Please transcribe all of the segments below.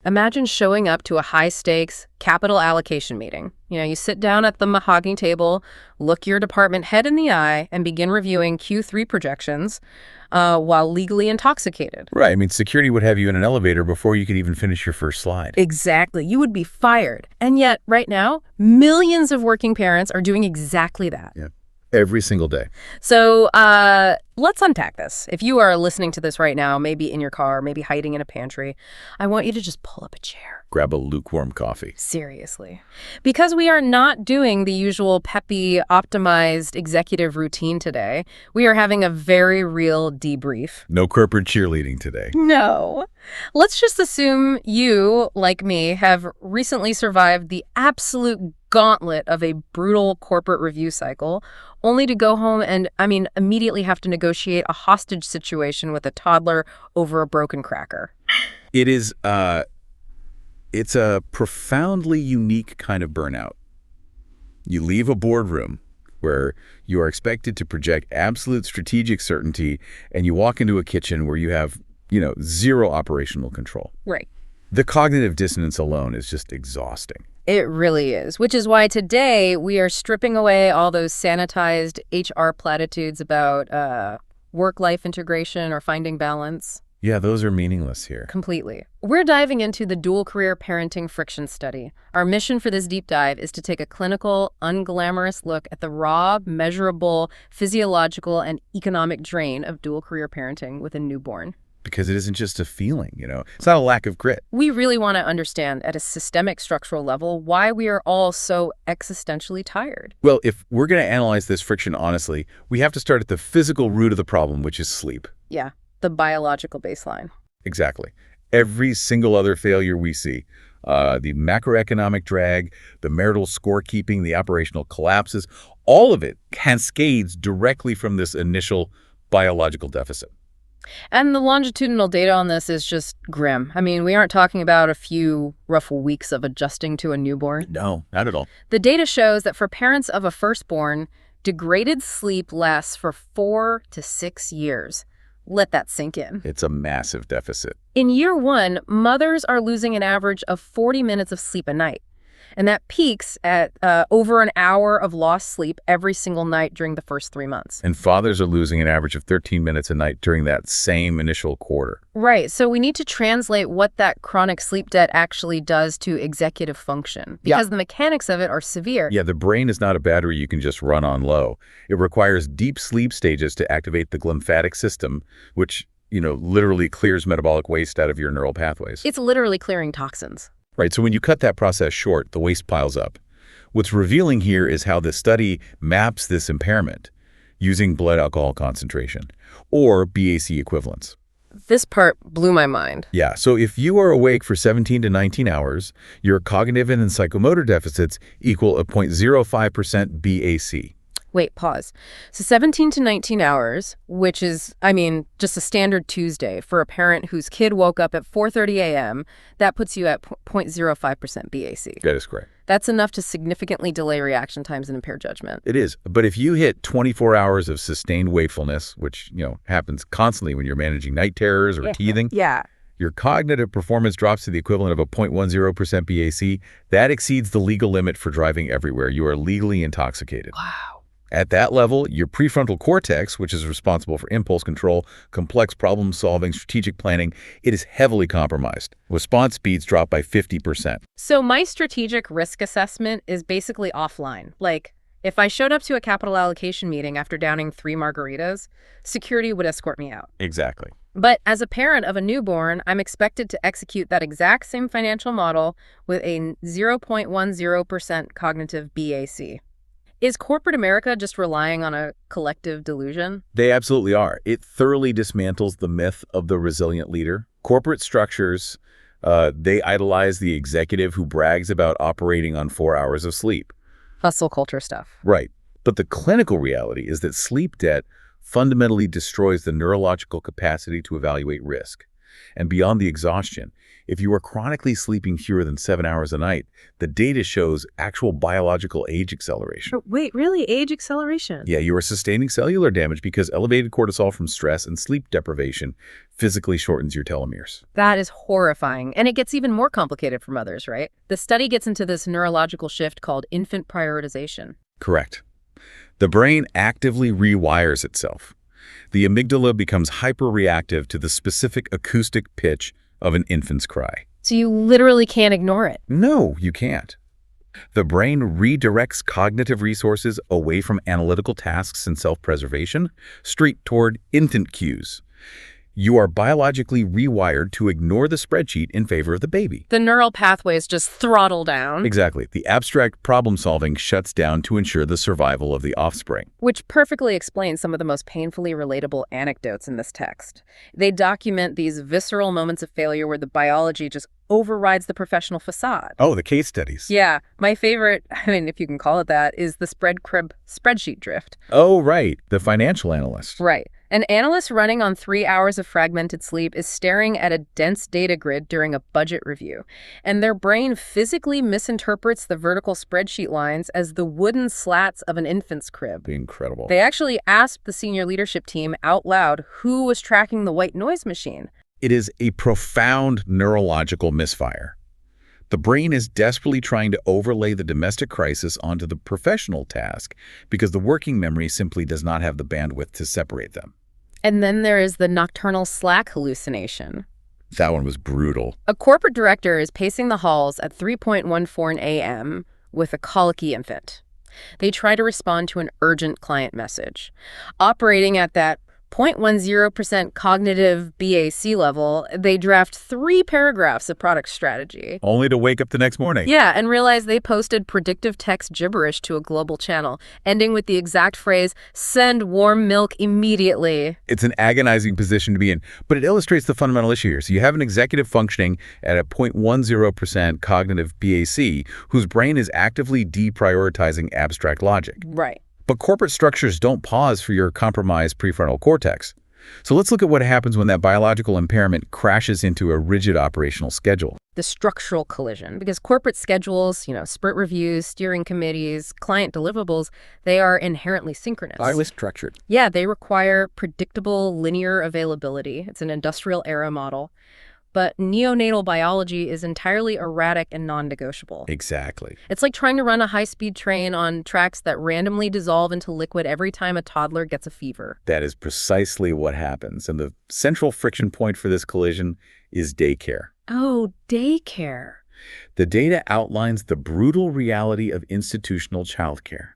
Imagine showing up to a high-stakes capital allocation meeting. You sit down at the mahogany table, look your department head in the eye, and begin reviewing Q3 projections while legally intoxicated. Right. I mean, security would have you in an elevator before you could even finish your first slide. Exactly. You would be fired. And yet, right now, millions of working parents are doing exactly that. Yeah. Every single day. So let's unpack this. If you are listening to this right now, maybe in your car, maybe hiding in a pantry, I want you to just pull up a chair. Grab a lukewarm coffee. Seriously. Because we are not doing the usual peppy, optimized executive routine today. We are having a very real debrief. No corporate cheerleading today. No. Let's just assume you, like me, have recently survived the absolute gauntlet of a brutal corporate review cycle, only to go home and, immediately have to negotiate a hostage situation with a toddler over a broken cracker. It's a profoundly unique kind of burnout. You leave a boardroom where you are expected to project absolute strategic certainty, and you walk into a kitchen where you have, zero operational control. Right. The cognitive dissonance alone is just exhausting. It really is, which is why today we are stripping away all those sanitized HR platitudes about work-life integration or finding balance. Yeah, those are meaningless here. Completely. We're diving into the dual career parenting friction study. Our mission for this deep dive is to take a clinical, unglamorous look at the raw, measurable, physiological, and economic drain of dual career parenting with a newborn. Because it isn't just a feeling, It's not a lack of grit. We really want to understand at a systemic structural level why we are all so existentially tired. Well, if we're going to analyze this friction honestly, we have to start at the physical root of the problem, which is sleep. Yeah, the biological baseline. Exactly. Every single other failure we see, the macroeconomic drag, the marital scorekeeping, the operational collapses, all of it cascades directly from this initial biological deficit. And the longitudinal data on this is just grim. We aren't talking about a few rough weeks of adjusting to a newborn. No, not at all. The data shows that for parents of a firstborn, degraded sleep lasts for 4 to 6 years. Let that sink in. It's a massive deficit. In year 1, mothers are losing an average of 40 minutes of sleep a night. And that peaks at over an hour of lost sleep every single night during the first 3 months. And fathers are losing an average of 13 minutes a night during that same initial quarter. Right. So we need to translate what that chronic sleep debt actually does to executive function. Because the mechanics of it are severe. Yeah, the brain is not a battery you can just run on low. It requires deep sleep stages to activate the glymphatic system, which, literally clears metabolic waste out of your neural pathways. It's literally clearing toxins. Right, so when you cut that process short, the waste piles up. What's revealing here is how the study maps this impairment using blood alcohol concentration, or BAC equivalents. This part blew my mind. Yeah, so if you are awake for 17 to 19 hours, your cognitive and psychomotor deficits equal a 0.05% BAC. Wait, pause. So 17 to 19 hours, which is, just a standard Tuesday for a parent whose kid woke up at 4:30 a.m., that puts you at 0.05% BAC. That is correct. That's enough to significantly delay reaction times and impair judgment. It is. But if you hit 24 hours of sustained wakefulness, which, happens constantly when you're managing night terrors or teething, your cognitive performance drops to the equivalent of a 0.10% BAC. That exceeds the legal limit for driving everywhere. You are legally intoxicated. Wow. At that level, your prefrontal cortex, which is responsible for impulse control, complex problem solving, strategic planning, it is heavily compromised. Response speeds drop by 50%. So my strategic risk assessment is basically offline. Like, if I showed up to a capital allocation meeting after downing 3 margaritas, security would escort me out. Exactly. But as a parent of a newborn, I'm expected to execute that exact same financial model with a 0.10% cognitive BAC. Is corporate America just relying on a collective delusion? They absolutely are. It thoroughly dismantles the myth of the resilient leader. Corporate structures, they idolize the executive who brags about operating on 4 hours of sleep. Hustle culture stuff. Right. But the clinical reality is that sleep debt fundamentally destroys the neurological capacity to evaluate risk. And beyond the exhaustion, if you are chronically sleeping fewer than 7 hours a night, the data shows actual biological age acceleration. Wait, really? Age acceleration? Yeah, you are sustaining cellular damage because elevated cortisol from stress and sleep deprivation physically shortens your telomeres. That is horrifying. And it gets even more complicated for mothers, right? The study gets into this neurological shift called infant prioritization. Correct. The brain actively rewires itself. The amygdala becomes hyperreactive to the specific acoustic pitch of an infant's cry. So you literally can't ignore it. No, you can't. The brain redirects cognitive resources away from analytical tasks and self-preservation, straight toward infant cues. You are biologically rewired to ignore the spreadsheet in favor of the baby. The neural pathways just throttle down. Exactly. The abstract problem-solving shuts down to ensure the survival of the offspring. Which perfectly explains some of the most painfully relatable anecdotes in this text. They document these visceral moments of failure where the biology just overrides the professional facade. Oh, the case studies. Yeah. My favorite, if you can call it that, is the spreadsheet drift. Oh, right. The financial analyst. Right. An analyst running on 3 hours of fragmented sleep is staring at a dense data grid during a budget review, and their brain physically misinterprets the vertical spreadsheet lines as the wooden slats of an infant's crib. Incredible. They actually asked the senior leadership team out loud who was tracking the white noise machine. It is a profound neurological misfire. The brain is desperately trying to overlay the domestic crisis onto the professional task because the working memory simply does not have the bandwidth to separate them. And then there is the nocturnal slack hallucination. That one was brutal. A corporate director is pacing the halls at 3:14 a.m. with a colicky infant. They try to respond to an urgent client message. Operating at that 0.10% cognitive BAC level, they draft 3 paragraphs of product strategy. Only to wake up the next morning. Yeah, and realize they posted predictive text gibberish to a global channel, ending with the exact phrase, "Send warm milk immediately." It's an agonizing position to be in, but it illustrates the fundamental issue here. So you have an executive functioning at a 0.10% cognitive BAC whose brain is actively deprioritizing abstract logic. Right. But corporate structures don't pause for your compromised prefrontal cortex. So let's look at what happens when that biological impairment crashes into a rigid operational schedule. The structural collision, because corporate schedules, sprint reviews, steering committees, client deliverables, they are inherently synchronous. Highly structured. Yeah, they require predictable linear availability. It's an industrial era model. But neonatal biology is entirely erratic and non-negotiable. Exactly. It's like trying to run a high-speed train on tracks that randomly dissolve into liquid every time a toddler gets a fever. That is precisely what happens. And the central friction point for this collision is daycare. Oh, daycare. The data outlines the brutal reality of institutional childcare.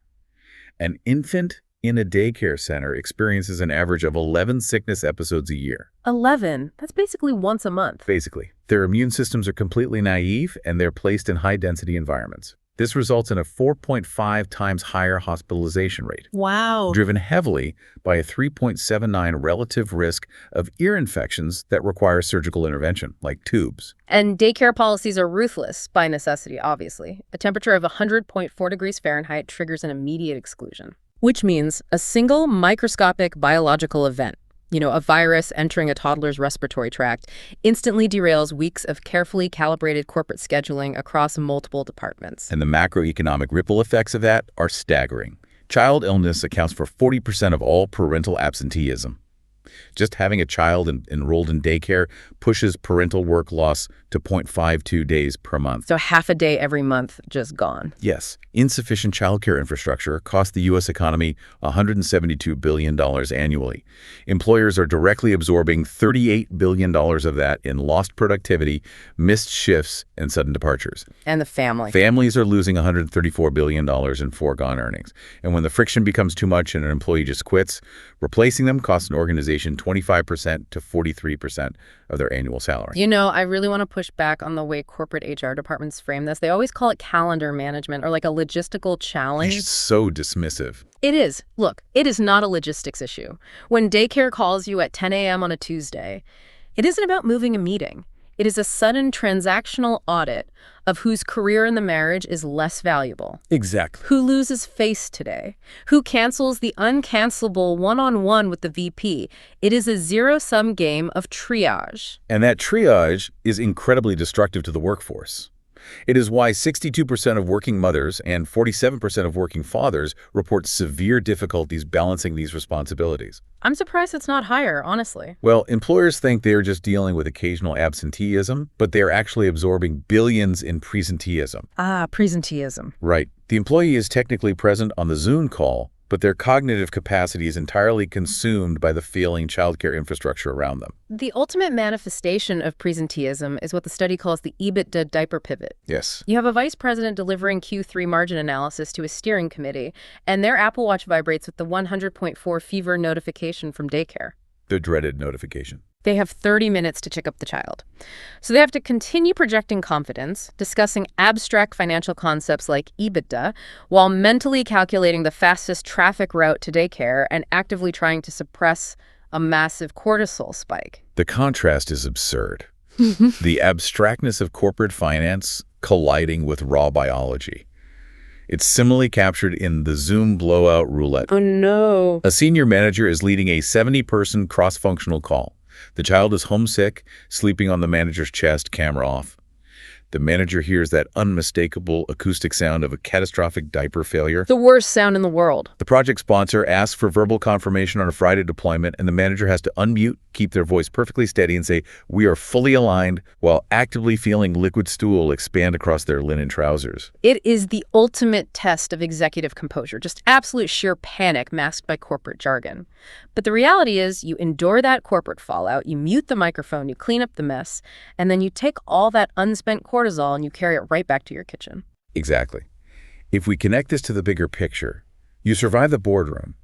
An infant in a daycare center experiences an average of 11 sickness episodes a year. 11? That's basically once a month. Basically. Their immune systems are completely naive, and they're placed in high-density environments. This results in a 4.5 times higher hospitalization rate. Wow. Driven heavily by a 3.79 relative risk of ear infections that require surgical intervention, like tubes. And daycare policies are ruthless by necessity, obviously. A temperature of 100.4 degrees Fahrenheit triggers an immediate exclusion. Which means a single microscopic biological event, a virus entering a toddler's respiratory tract, instantly derails weeks of carefully calibrated corporate scheduling across multiple departments. And the macroeconomic ripple effects of that are staggering. Child illness accounts for 40% of all parental absenteeism. Just having a child enrolled in daycare pushes parental work loss to 0.52 days per month. So half a day every month just gone. Yes. Insufficient childcare infrastructure costs the U.S. economy $172 billion annually. Employers are directly absorbing $38 billion of that in lost productivity, missed shifts, and sudden departures. And the family. Families are losing $134 billion in foregone earnings. And when the friction becomes too much and an employee just quits, replacing them costs an organization 25% to 43% of their annual salary. I really want to push back on the way corporate HR departments frame this. They always call it calendar management or like a logistical challenge. It's so dismissive. It is. Look, it is not a logistics issue. When daycare calls you at 10 a.m. on a Tuesday, it isn't about moving a meeting. It is a sudden transactional audit of whose career in the marriage is less valuable. Exactly. Who loses face today? Who cancels the uncancelable one-on-one with the VP? It is a zero-sum game of triage. And that triage is incredibly destructive to the workforce. It is why 62% of working mothers and 47% of working fathers report severe difficulties balancing these responsibilities. I'm surprised it's not higher, honestly. Well, employers think they are just dealing with occasional absenteeism, but they are actually absorbing billions in presenteeism. Ah, presenteeism. Right. The employee is technically present on the Zoom call, but their cognitive capacity is entirely consumed by the failing childcare infrastructure around them. The ultimate manifestation of presenteeism is what the study calls the EBITDA diaper pivot. Yes. You have a vice president delivering Q3 margin analysis to a steering committee, and their Apple Watch vibrates with the 100.4 fever notification from daycare. The dreaded notification. They have 30 minutes to check up the child. So they have to continue projecting confidence, discussing abstract financial concepts like EBITDA, while mentally calculating the fastest traffic route to daycare and actively trying to suppress a massive cortisol spike. The contrast is absurd. The abstractness of corporate finance colliding with raw biology. It's similarly captured in the Zoom blowout roulette. Oh, no. A senior manager is leading a 70-person cross-functional call. The child is homesick, sleeping on the manager's chest, camera off. The manager hears that unmistakable acoustic sound of a catastrophic diaper failure. The worst sound in the world. The project sponsor asks for verbal confirmation on a Friday deployment, and the manager has to unmute, keep their voice perfectly steady, and say, "We are fully aligned," while actively feeling liquid stool expand across their linen trousers. It is the ultimate test of executive composure, just absolute sheer panic masked by corporate jargon. But the reality is you endure that corporate fallout, you mute the microphone, you clean up the mess, and then you take all that unspent cortisol and you carry it right back to your kitchen. Exactly. If we connect this to the bigger picture, you survive the boardroom,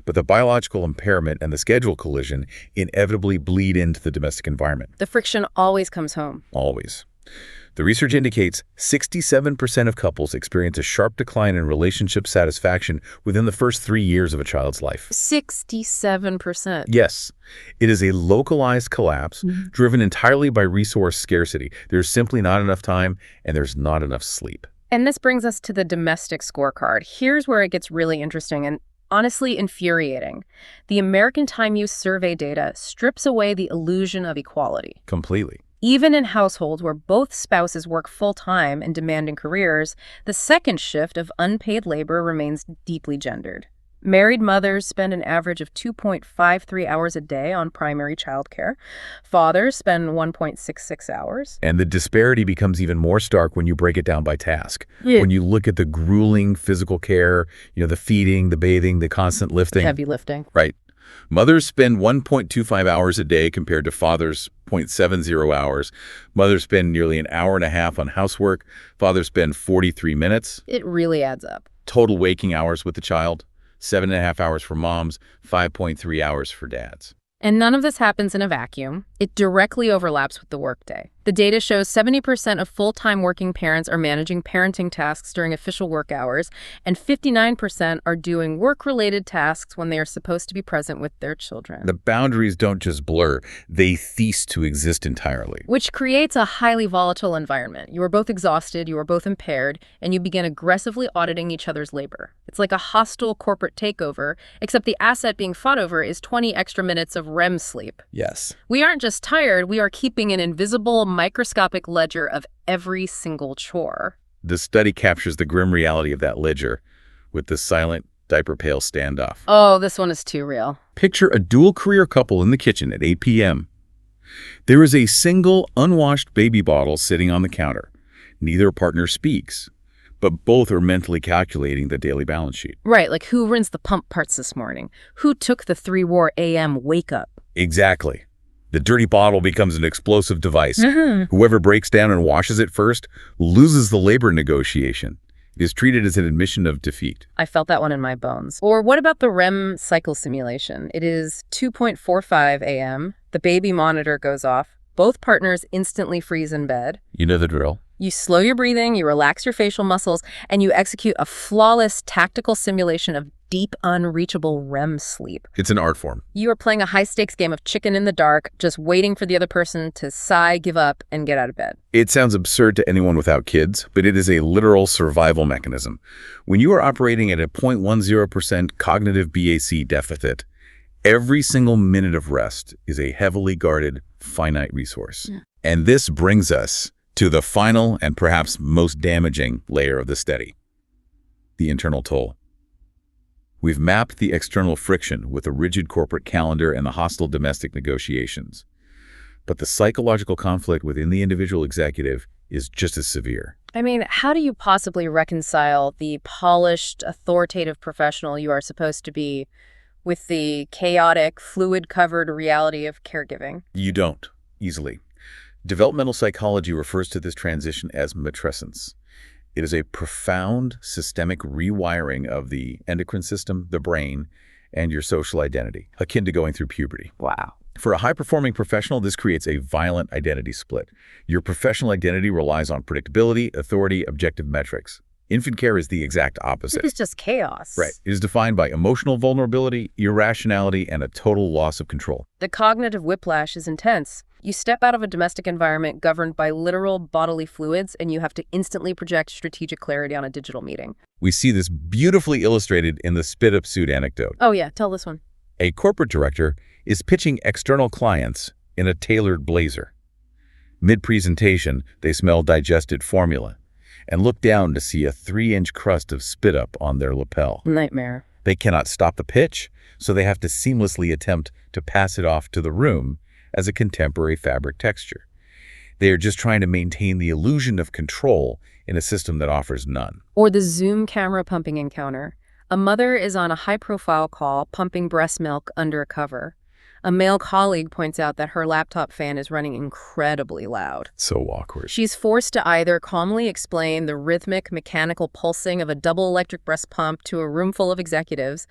but the biological impairment and the schedule collision inevitably bleed into the domestic environment. The friction always comes home. Always. The research indicates 67% of couples experience a sharp decline in relationship satisfaction within the first 3 years of a child's life. 67%. Yes. It is a localized collapse driven entirely by resource scarcity. There's simply not enough time and there's not enough sleep. And this brings us to the domestic scorecard. Here's where it gets really interesting and honestly infuriating. The American Time Use Survey data strips away the illusion of equality. Completely. Even in households where both spouses work full-time in demanding careers, the second shift of unpaid labor remains deeply gendered. Married mothers spend an average of 2.53 hours a day on primary childcare. Fathers spend 1.66 hours. And the disparity becomes even more stark when you break it down by task. Yeah. When you look at the grueling physical care, the feeding, the bathing, the constant lifting. Heavy lifting. Right. Mothers spend 1.25 hours a day compared to fathers' 0.70 hours. Mothers spend nearly an hour and a half on housework. Fathers spend 43 minutes. It really adds up. Total waking hours with the child, 7.5 hours for moms, 5.3 hours for dads. And none of this happens in a vacuum. It directly overlaps with the workday. The data shows 70% of full-time working parents are managing parenting tasks during official work hours, and 59% are doing work-related tasks when they are supposed to be present with their children. The boundaries don't just blur, they cease to exist entirely. Which creates a highly volatile environment. You are both exhausted, you are both impaired, and you begin aggressively auditing each other's labor. It's like a hostile corporate takeover, except the asset being fought over is 20 extra minutes of REM sleep. Yes. We aren't just tired, we are keeping an invisible, microscopic ledger of every single chore. The study captures the grim reality of that ledger with the silent diaper pail standoff. Oh, this one is too real. Picture a dual-career couple in the kitchen at 8 p.m. There is a single unwashed baby bottle sitting on the counter. Neither partner speaks, but both are mentally calculating the daily balance sheet. Right, like who rinsed the pump parts this morning? Who took the 3 a.m. wake-up? Exactly. The dirty bottle becomes an explosive device. Mm-hmm. Whoever breaks down and washes it first loses the labor negotiation. It is treated as an admission of defeat. I felt that one in my bones. Or what about the REM cycle simulation? It is 2:45 a.m. The baby monitor goes off. Both partners instantly freeze in bed. You know the drill. You slow your breathing, you relax your facial muscles, and you execute a flawless tactical simulation of deep, unreachable REM sleep. It's an art form. You are playing a high-stakes game of chicken in the dark, just waiting for the other person to sigh, give up, and get out of bed. It sounds absurd to anyone without kids, but it is a literal survival mechanism. When you are operating at a 0.10% cognitive BAC deficit, every single minute of rest is a heavily guarded, finite resource. Yeah. And this brings us to the final and perhaps most damaging layer of the study, the internal toll. We've mapped the external friction with a rigid corporate calendar and the hostile domestic negotiations. But the psychological conflict within the individual executive is just as severe. I mean, how do you possibly reconcile the polished, authoritative professional you are supposed to be with the chaotic, fluid-covered reality of caregiving? You don't, easily. Developmental psychology refers to this transition as matrescence. It is a profound systemic rewiring of the endocrine system, the brain, and your social identity, akin to going through puberty. Wow. For a high-performing professional, this creates a violent identity split. Your professional identity relies on predictability, authority, objective metrics. Infant care is the exact opposite. It's just chaos. Right. It is defined by emotional vulnerability, irrationality, and a total loss of control. The cognitive whiplash is intense. You step out of a domestic environment governed by literal bodily fluids, and you have to instantly project strategic clarity on a digital meeting. We see this beautifully illustrated in the spit-up suit anecdote. Oh yeah, tell this one. A corporate director is pitching external clients in a tailored blazer. Mid-presentation, they smell digested formula and look down to see a 3-inch crust of spit-up on their lapel. Nightmare. They cannot stop the pitch, so they have to seamlessly attempt to pass it off to the room as a contemporary fabric texture. They are just trying to maintain the illusion of control in a system that offers none. Or the Zoom camera pumping encounter. A mother is on a high-profile call pumping breast milk under a cover. A male colleague points out that her laptop fan is running incredibly loud. So awkward. She's forced to either calmly explain the rhythmic, mechanical pulsing of a double electric breast pump to a room full of executives,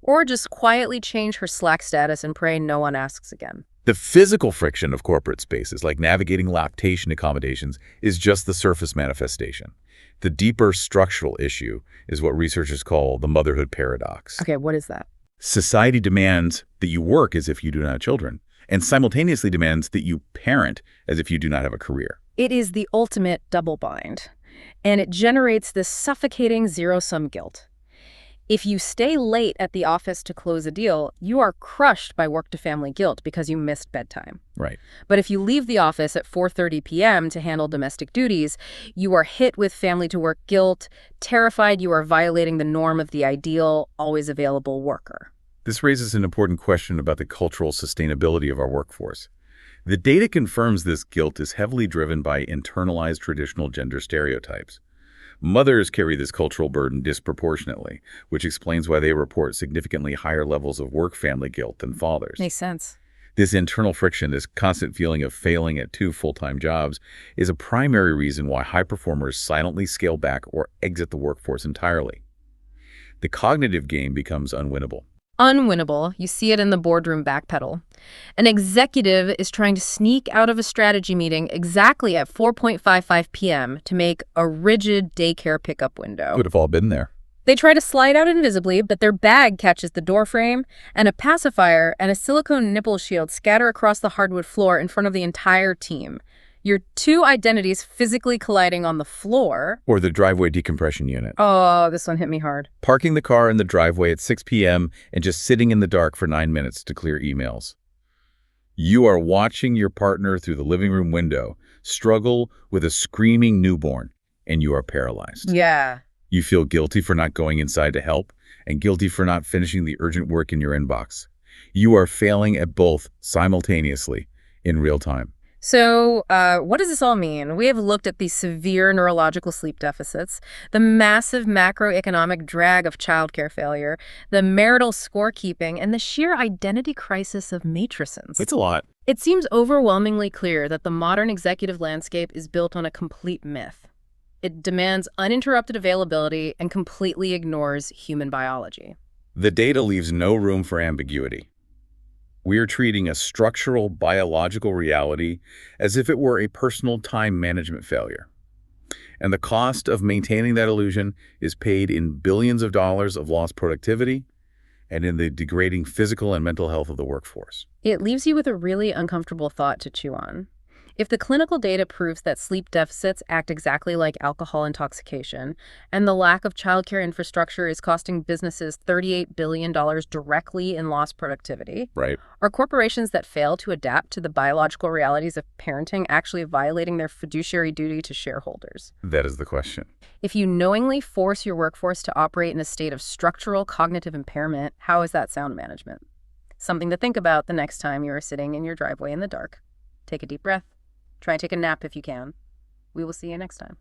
or just quietly change her Slack status and pray no one asks again. The physical friction of corporate spaces, like navigating lactation accommodations, is just the surface manifestation. The deeper structural issue is what researchers call the motherhood paradox. Okay, what is that? Society demands that you work as if you do not have children, and simultaneously demands that you parent as if you do not have a career. It is the ultimate double bind, and it generates this suffocating zero-sum guilt. If you stay late at the office to close a deal, you are crushed by work-to-family guilt because you missed bedtime. Right. But if you leave the office at 4:30 p.m. to handle domestic duties, you are hit with family-to-work guilt, terrified you are violating the norm of the ideal, always available worker. This raises an important question about the cultural sustainability of our workforce. The data confirms this guilt is heavily driven by internalized traditional gender stereotypes. Mothers carry this cultural burden disproportionately, which explains why they report significantly higher levels of work-family guilt than fathers. Makes sense. This internal friction, this constant feeling of failing at 2 full-time jobs, is a primary reason why high performers silently scale back or exit the workforce entirely. The cognitive game becomes unwinnable. Unwinnable, you see it in the boardroom backpedal. An executive is trying to sneak out of a strategy meeting exactly at 4:55 p.m. to make a rigid daycare pickup window. Would have all been there. They try to slide out invisibly, but their bag catches the doorframe, and a pacifier and a silicone nipple shield scatter across the hardwood floor in front of the entire team. Your two identities physically colliding on the floor. Or the driveway decompression unit. Oh, this one hit me hard. Parking the car in the driveway at 6 p.m. and just sitting in the dark for 9 minutes to clear emails. You are watching your partner through the living room window struggle with a screaming newborn, and you are paralyzed. Yeah. You feel guilty for not going inside to help and guilty for not finishing the urgent work in your inbox. You are failing at both simultaneously in real time. So what does this all mean? We have looked at the severe neurological sleep deficits, the massive macroeconomic drag of childcare failure, the marital scorekeeping, and the sheer identity crisis of matricins. It's a lot. It seems overwhelmingly clear that the modern executive landscape is built on a complete myth. It demands uninterrupted availability and completely ignores human biology. The data leaves no room for ambiguity. We are treating a structural biological reality as if it were a personal time management failure. And the cost of maintaining that illusion is paid in billions of dollars of lost productivity, and in the degrading physical and mental health of the workforce. It leaves you with a really uncomfortable thought to chew on. If the clinical data proves that sleep deficits act exactly like alcohol intoxication, and the lack of childcare infrastructure is costing businesses $38 billion directly in lost productivity, right, are corporations that fail to adapt to the biological realities of parenting actually violating their fiduciary duty to shareholders? That is the question. If you knowingly force your workforce to operate in a state of structural cognitive impairment, how is that sound management? Something to think about the next time you are sitting in your driveway in the dark. Take a deep breath. Try and take a nap if you can. We will see you next time.